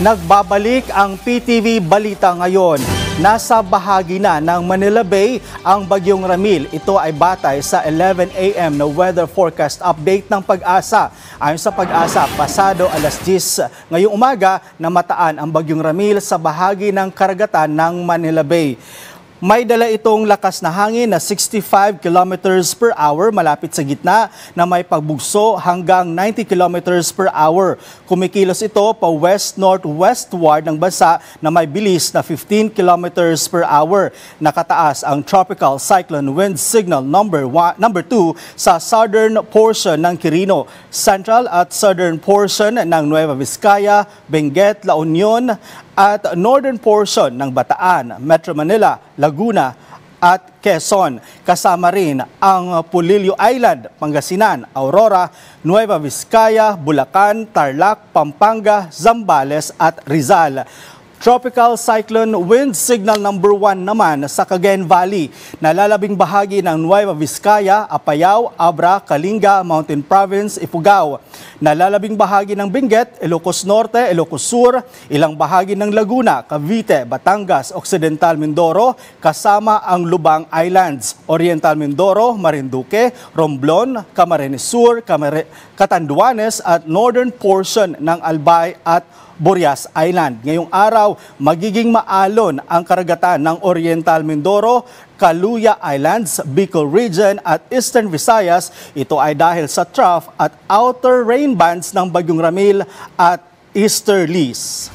Nagbabalik ang PTV Balita ngayon. Nasa bahagi na ng Manila Bay ang Bagyong Ramil. Ito ay batay sa 11 a.m. na weather forecast update ng Pag-asa. Ayon sa Pag-asa, pasado alas 10 ngayong umaga namataan ang Bagyong Ramil sa bahagi ng karagatan ng Manila Bay. May dala itong lakas na hangin na 65 kilometers per hour malapit sa gitna na may pagbugso hanggang 90 kilometers per hour. Kumikilos ito pa west-northwestward ng bansa na may bilis na 15 kilometers per hour. Nakataas ang tropical cyclone wind signal number 2 sa southern portion ng Quirino, central at southern portion ng Nueva Vizcaya, Benguet, La Union at northern portion ng Bataan, Metro Manila, Laguna at Quezon. Kasama rin ang Pulilio Island, Pangasinan, Aurora, Nueva Vizcaya, Bulacan, Tarlac, Pampanga, Zambales at Rizal. Tropical cyclone wind signal number 1 naman sa Cagayan Valley. Nalalabing bahagi ng Nueva Vizcaya, Apayao, Abra, Kalinga, Mountain Province, Ifugao. Nalalabing bahagi ng Benguet, Ilocos Norte, Ilocos Sur, ilang bahagi ng Laguna, Cavite, Batangas, Occidental Mindoro, kasama ang Lubang Islands, Oriental Mindoro, Marinduque, Romblon, Camarines Sur, Catanduanes at northern portion ng Albay at Burias Island. Ngayong araw, magiging maalon ang karagatan ng Oriental Mindoro, Caluya Islands, Bicol Region at Eastern Visayas. Ito ay dahil sa trough at outer rain bands ng Bagyong Ramil at easterlies.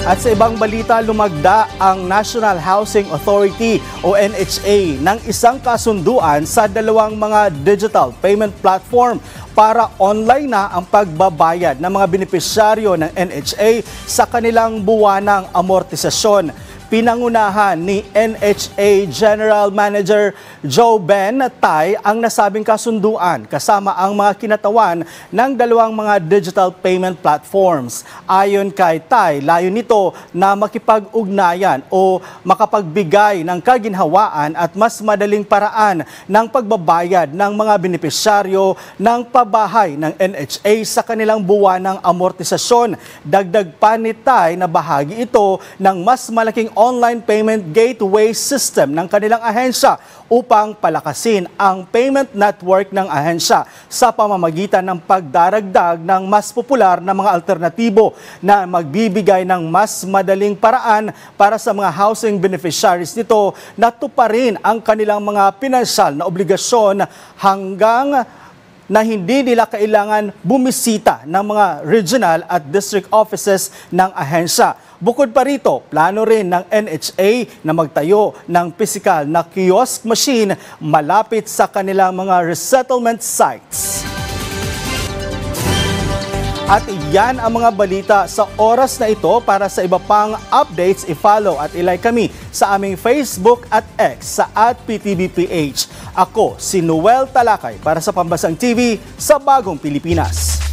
At sa ibang balita, lumagda ang National Housing Authority o NHA ng isang kasunduan sa dalawang mga digital payment platform para online na ang pagbabayad ng mga benepisyaryo ng NHA sa kanilang buwanang amortisasyon. Pinangunahan ni NHA General Manager Joe Ben Tai ang nasabing kasunduan kasama ang mga kinatawan ng dalawang mga digital payment platforms. Ayon kay Tai, layo nito na makipag-ugnayan o makapagbigay ng kaginhawaan at mas madaling paraan ng pagbabayad ng mga benepisyaryo ng pabahay ng NHA sa kanilang buwanang amortisasyon. Dagdag pa ni Tai na bahagi ito ng mas malaking online payment gateway system ng kanilang ahensya upang palakasin ang payment network ng ahensya sa pamamagitan ng pagdaragdag ng mas popular na mga alternatibo na magbibigay ng mas madaling paraan para sa mga housing beneficiaries nito na tuparin ang kanilang mga pinansyal na obligasyon hanggang na hindi nila kailangan bumisita ng mga regional at district offices ng ahensya. Bukod pa rito, plano rin ng NHA na magtayo ng pisikal na kiosk machine malapit sa kanilang mga resettlement sites. At iyan ang mga balita sa oras na ito. Para sa iba pang updates, i-follow at ilike kami sa aming Facebook at X sa @PTVPH. Ako si Noel Talakay para sa Pambasang TV sa Bagong Pilipinas.